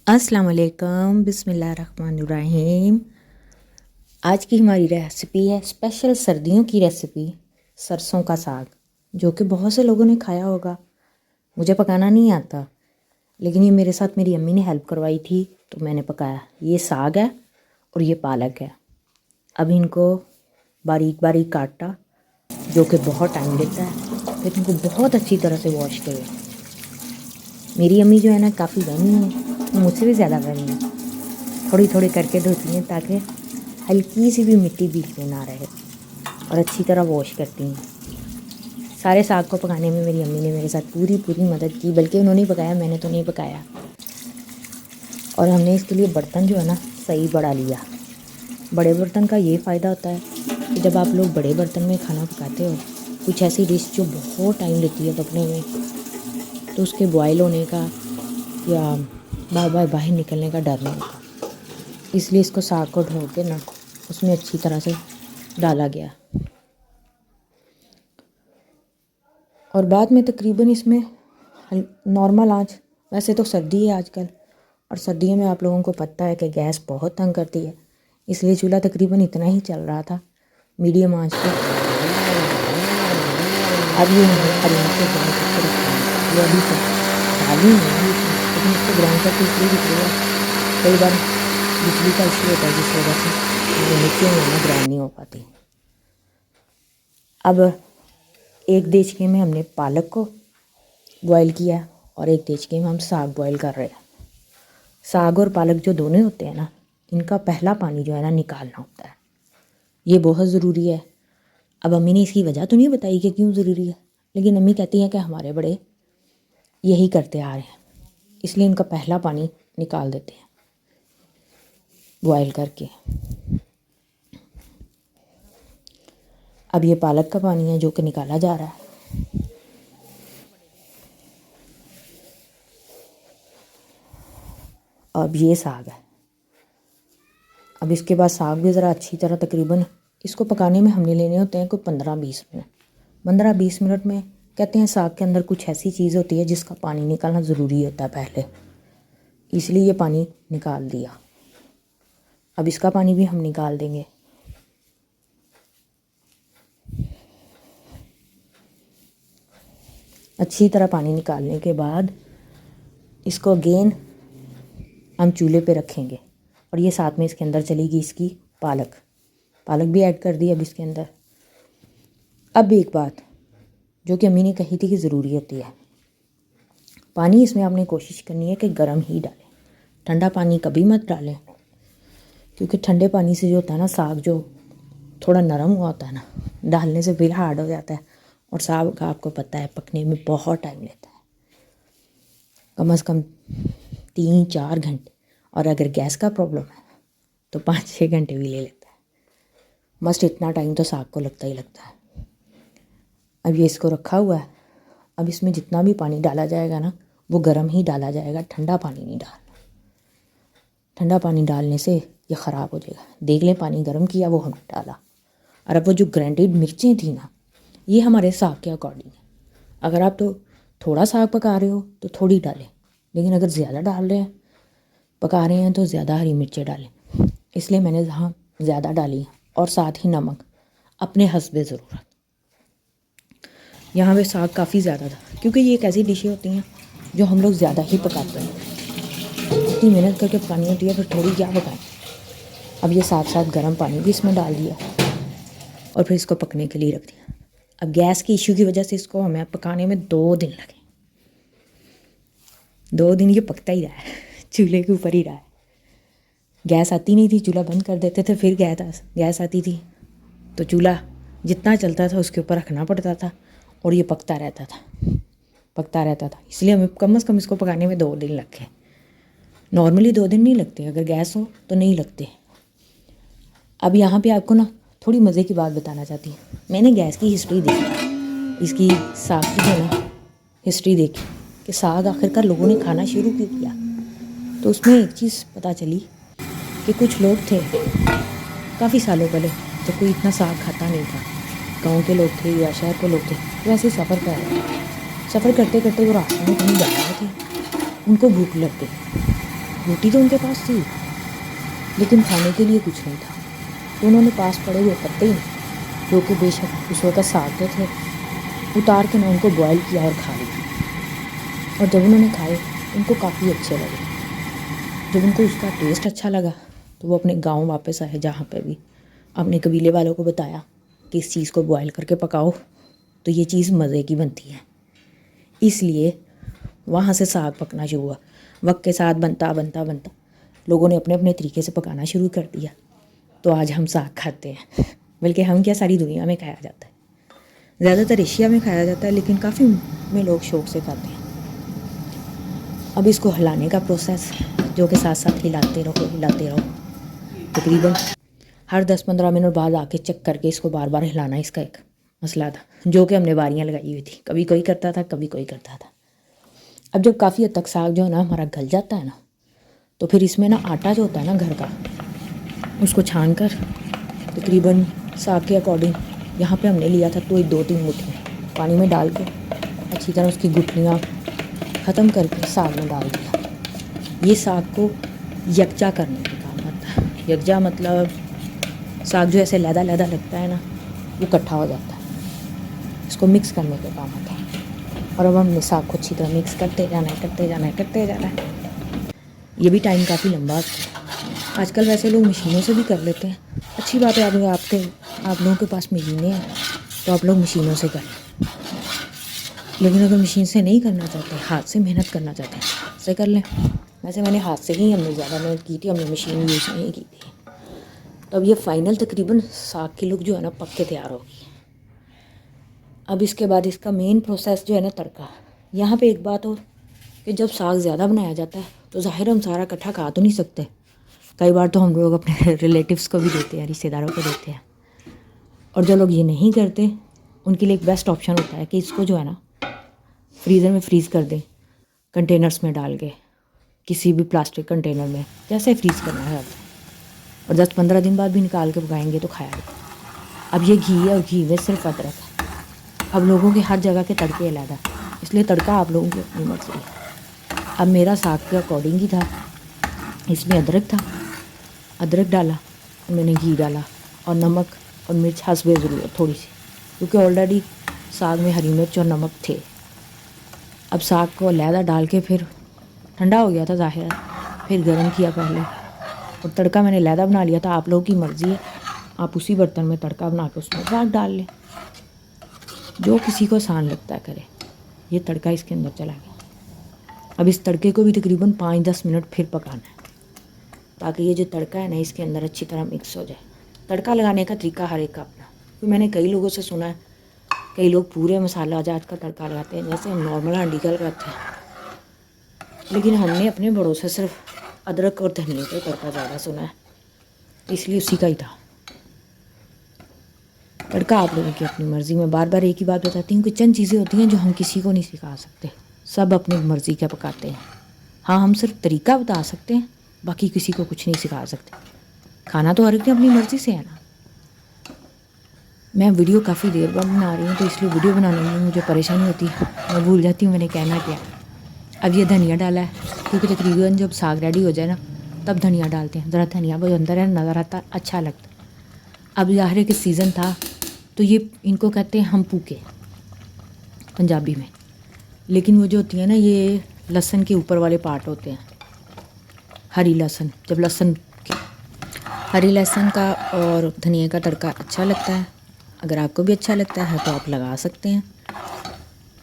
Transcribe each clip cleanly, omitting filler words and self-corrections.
अस्सलाम वालेकुम, बिस्मिल्लाहिर्रहमानिर्रहीम। आज की हमारी रेसिपी है स्पेशल सर्दियों की रेसिपी, सरसों का साग, जो कि बहुत से लोगों ने खाया होगा। मुझे पकाना नहीं आता, लेकिन ये मेरे साथ मेरी अम्मी ने हेल्प करवाई थी तो मैंने पकाया। ये साग है और ये पालक है। अब इनको बारीक बारीक काटा, जो कि बहुत टाइम लेता है। फिर इनको बहुत अच्छी तरह से वॉश करें। मेरी अम्मी जो है ना, काफ़ी वहमी है, वो मुझसे भी ज़्यादा वहमी है। थोड़ी थोड़ी करके धोती हैं ताकि हल्की सी भी मिट्टी बीच में ना रहे, और अच्छी तरह वॉश करती हैं। सारे साग को पकाने में मेरी अम्मी ने मेरे साथ पूरी मदद की, बल्कि उन्होंने ही पकाया, मैंने तो नहीं पकाया। और हमने इसके लिए बर्तन जो है ना सही बड़ा लिया। बड़े बर्तन का ये फ़ायदा होता है कि जब आप लोग बड़े बर्तन में खाना पकाते हो, कुछ ऐसी डिश जो बहुत टाइम लेती है पकने में, तो उसके बॉयल होने का या बार बार बाहर निकलने का डर नहीं होता। इसलिए इसको साग को धो के ना उसमें अच्छी तरह से डाला गया। और बाद में तकरीबन इसमें नॉर्मल आंच, वैसे तो सर्दी है आजकल, और सर्दियों में आप लोगों को पता है कि गैस बहुत तंग करती है, इसलिए चूल्हा तकरीबन इतना ही चल रहा था, मीडियम आंच पे। अब ये हरी मिर्च ग्राइंड करके रखते हैं। ये अभी तक डाली नहीं, लेकिन इसको ग्राइंड करके इसलिए दिख रही है, कई बार बिजली का इशू होता है जिस वजह से मिर्चियाँ ना ग्राइंड नहीं हो पाती। अब एक देचके में हमने पालक को बॉयल किया और एक देचके में हम साग बॉयल कर रहे हैं। साग और पालक जो दोनों होते हैं ना, इनका पहला पानी जो है ना निकालना होता है। ये बहुत ज़रूरी है। अब अम्मी ने इसकी वजह तो नहीं बताई कि क्यों ज़रूरी है, लेकिन अम्मी कहती हैं कि हमारे बड़े यही करते आ रहे हैं, इसलिए इनका पहला पानी निकाल देते हैं बॉयल करके। अब ये पालक का पानी है जो कि निकाला जा रहा है। अब ये साग है। अब इसके बाद साग भी ज़रा अच्छी तरह, तकरीबन इसको पकाने में हमने लेने होते हैं कोई 15-20 मिनट। 15-20 मिनट में कहते हैं साग के अंदर कुछ ऐसी चीज़ होती है जिसका पानी निकालना ज़रूरी होता है पहले, इसलिए ये पानी निकाल दिया। अब इसका पानी भी हम निकाल देंगे। अच्छी तरह पानी निकालने के बाद इसको अगेन हम चूल्हे पे रखेंगे, और ये साथ में इसके अंदर चलेगी इसकी पालक भी ऐड कर दी अब इसके अंदर। अब एक बात जो कि अम्मी ने कही थी कि ज़रूरी होती है, पानी इसमें आपने कोशिश करनी है कि गर्म ही डालें, ठंडा पानी कभी मत डालें, क्योंकि ठंडे पानी से जो होता है ना, साग जो थोड़ा नरम हुआ होता है ना, डालने से फिर हार्ड हो जाता है, और साग का आपको पता है पकने में बहुत टाइम लेता है, कम से कम 3-4 घंटे, और अगर गैस का प्रॉब्लम है तो 5-6 घंटे भी ले लेता है। मस्ट इतना टाइम तो साग को लगता ही लगता है। अब ये इसको रखा हुआ है। अब इसमें जितना भी पानी डाला जाएगा ना, वो गर्म ही डाला जाएगा, ठंडा पानी नहीं डालना। ठंडा पानी डालने से ये ख़राब हो जाएगा। देख लें, पानी गर्म किया वो हमने डाला। और अब वो जो ग्राइंडेड मिर्चें थी ना, ये हमारे साग के अकॉर्डिंग है। अगर आप तो थोड़ा साग पका रहे हो तो थोड़ी डालें, लेकिन अगर ज़्यादा डाल रहे हैं, पका रहे हैं, तो ज़्यादा हरी मिर्चें डालें। इसलिए मैंने यहाँ ज़्यादा डाली, और साथ ही नमक अपने हस्बे ज़रूरत। यहाँ पे साग काफ़ी ज़्यादा था, क्योंकि ये एक ऐसी डिशें होती हैं जो हम लोग ज़्यादा ही पकाते हैं। इतनी मेहनत करके पकानी होती है, फिर थोड़ी क्या पकाएं। अब ये साथ साथ गर्म पानी भी इसमें डाल दिया और फिर इसको पकने के लिए रख दिया। अब गैस की इशू की वजह से इसको हमें पकाने में 2 दिन लगे। 2 दिन ये पकता ही रहा है, चूल्हे के ऊपर ही रहा है। गैस आती नहीं थी, चूल्हा बंद कर देते थे, फिर गैस आती थी तो चूल्हा जितना चलता था उसके ऊपर रखना पड़ता था, और ये पकता रहता था। इसलिए हमें कम से कम इसको पकाने में 2 दिन लग गए। नॉर्मली 2 दिन नहीं लगते, अगर गैस हो तो नहीं लगते। अब यहाँ पे आपको ना थोड़ी मज़े की बात बताना चाहती हूँ। मैंने गैस की हिस्ट्री देखी, इसकी साग की जो ना हिस्ट्री देखी कि साग आखिरकार लोगों ने खाना शुरू क्यों किया। तो उसमें एक चीज़ पता चली कि कुछ लोग थे काफ़ी सालों पहले, जब कोई इतना साग खाता नहीं था, गांव के लोग थे या शहर के लोग थे, तो ऐसे सफ़र कर रहे थे। सफ़र करते करते वो रास्ते में कहीं जा रहे थे, उनको भूख लग गई। रोटी तो उनके पास थी लेकिन खाने के लिए कुछ नहीं था। तो उन्होंने पास पड़े हुए पत्ते जो कि बेशक उस वक्त साग के थे उतार के ना उनको बॉयल किया और खा लिया। और जब उन्होंने खाए उनको काफ़ी अच्छे लगे। जब उनको उसका टेस्ट अच्छा लगा तो वो अपने गांव वापस आए, जहाँ पे भी अपने कबीले वालों को बताया कि इस चीज़ को बॉयल करके पकाओ तो ये चीज़ मज़े की बनती है। इसलिए वहाँ से साग पकना शुरू हुआ। वक्त के साथ बनता बनता बनता लोगों ने अपने अपने तरीके से पकाना शुरू कर दिया। तो आज हम साग खाते हैं, बल्कि हम क्या सारी दुनिया में खाया जाता है। ज़्यादातर एशिया में खाया जाता है लेकिन काफ़ी में लोग शौक़ से खाते हैं। अब इसको हिलाने का प्रोसेस जो कि साथ साथ हिलाते रहो। तकरीबन हर 10-15 मिनट बाद आके चेक करके इसको बार बार हिलाना इसका एक मसला था, जो कि हमने बारियाँ लगाई हुई थी। कभी कोई करता था, कभी कोई करता था। अब जब काफ़ी हद तक साग जो है ना हमारा गल जाता है ना, तो फिर इसमें ना आटा जो होता है ना घर का, उसको छान कर तकरीबन साग के अकॉर्डिंग यहाँ पे हमने लिया था तो 2-3 मुट्ठी पानी में डाल के अच्छी तरह उसकी गुठलियाँ ख़त्म करके साग में डाल दिया। ये साग को यकजा करने का काम होता है। यकजा मतलब साग जो ऐसे लैदा लैदा लगता है ना वो इकट्ठा हो जाता है, इसको मिक्स करने का काम होता है। और अब हमने साग को अच्छी तरह मिक्स करते जाना है। ये भी टाइम काफ़ी लंबा होता है। आजकल वैसे लोग मशीनों से भी कर लेते हैं, अच्छी बात है। आप लोगों के पास मशीनें हैं तो आप लोग मशीनों से करें। लेकिन अगर मशीन से नहीं करना चाहते, हाथ से मेहनत करना चाहते हैं, हाथ से कर लें। वैसे मैंने हाथ से ही हमने ज़्यादा मेहनत की थी, हमने मशीन यूज़ नहीं की थी। तो अब ये फ़ाइनल तकरीबन साग की लुक जो है ना पक के तैयार होगी। अब इसके बाद इसका मेन प्रोसेस जो है ना तड़का। यहाँ पे एक बात हो कि जब साग ज़्यादा बनाया जाता है तो ज़ाहिर हम सारा इकट्ठा खा तो नहीं सकते। कई बार तो हम लोग अपने रिलेटिव्स को भी देते हैं, रिश्तेदारों को देते हैं। और जो लोग ये नहीं करते उनके लिए एक बेस्ट ऑप्शन होता है कि इसको जो है ना फ्रीज़र में फ्रीज़ कर दें, कंटेनर्स में डाल के, किसी भी प्लास्टिक कंटेनर में, जैसे फ्रीज़ करना है। और 10-15 दिन बाद भी निकाल के पकाएंगे तो खाया जाए। अब ये घी है और घी में सिर्फ अदरक है। अब लोगों के हर जगह के तड़के अलग है, इसलिए तड़का आप लोगों की अपनी मर्ज़ी है। अब मेरा साग के अकॉर्डिंग ही था, इसमें अदरक था, अदरक डाला, मैंने घी डाला और नमक और मिर्च हस्बे ज़रूरत थोड़ी सी, क्योंकि ऑलरेडी साग में हरी मिर्च और नमक थे। अब साग को अलहदा डाल के फिर ठंडा हो गया था ज़ाहिर, फिर गर्म किया पहले और तड़का मैंने अलहदा बना लिया था। आप लोगों की मर्ज़ी है, आप उसी बर्तन में तड़का बना के उसमें साग डाल लें, जो किसी को आसान लगता है करे। ये तड़का इसके अंदर चला गया। अब इस तड़के को भी तकरीबन 5-10 मिनट फिर पकाना है ताकि ये जो तड़का है ना इसके अंदर अच्छी तरह मिक्स हो जाए। तड़का लगाने का तरीका हर एक का अपना, तो मैंने कई लोगों से सुना है, कई लोग पूरे मसाला जात का तड़का लगाते हैं जैसे हम नॉर्मल हांडी का लगाते हैं, लेकिन हमने अपने बड़ों से सिर्फ अदरक और धनिया का तड़का ज़्यादा सुना है, इसलिए उसी का ही था। तड़का आप लोगों की अपनी मर्ज़ी में। बार बार एक ही बात बताती हूँ कि चंद चीज़ें होती हैं जो हम किसी को नहीं सिखा सकते, सब अपनी मर्ज़ी का पकाते हैं। हाँ, हम सिर्फ तरीका बता सकते हैं, बाकी किसी को कुछ नहीं सिखा सकते। खाना तो हर एक ने अपनी मर्ज़ी से है ना। मैं वीडियो काफ़ी देर बाद बना रही हूँ तो इसलिए वीडियो बनाने में मुझे परेशानी होती है, मैं भूल जाती हूँ मैंने कहना क्या। अब ये धनिया डाला है, क्योंकि तकरीबन जब साग रेडी हो जाए ना तब धनिया डालते हैं। ज़रा धनिया वो अंदर है नज़र आता, अच्छा लगता। अब ज़ाहिर है कि सीज़न था तो ये इनको कहते हैं हम पूके पंजाबी में, लेकिन वो जो होती है ना ये लहसुन के ऊपर वाले पार्ट होते हैं, हरी लहसुन। जब हरी लहसुन का और धनिया का तड़का अच्छा लगता है, अगर आपको भी अच्छा लगता है तो आप लगा सकते हैं।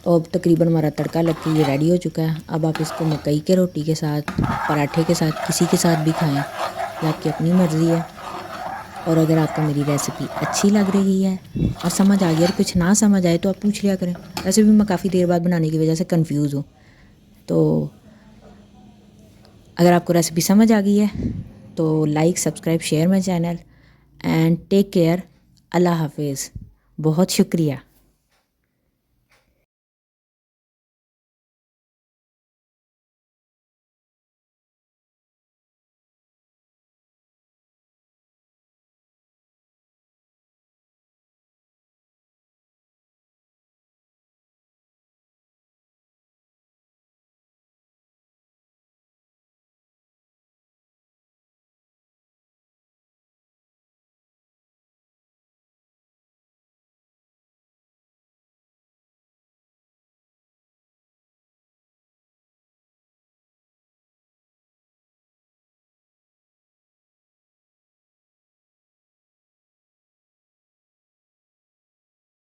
तो अब तकरीबन हमारा तड़का लग के ये रेडी हो चुका है। अब आप इसको मकई के रोटी के साथ, पराठे के साथ, किसी के साथ भी खाएं, ये आपकी अपनी मर्ज़ी है। और अगर आपको मेरी रेसिपी अच्छी लग रही है और समझ आ गई, और कुछ ना समझ आए तो आप पूछ लिया करें। वैसे भी मैं काफ़ी देर बाद बनाने की वजह से कंफ्यूज हूँ। तो अगर आपको रेसिपी समझ आ गई है तो like, subscribe, share my channel and take care. अल्लाह हाफिज़। बहुत शुक्रिया।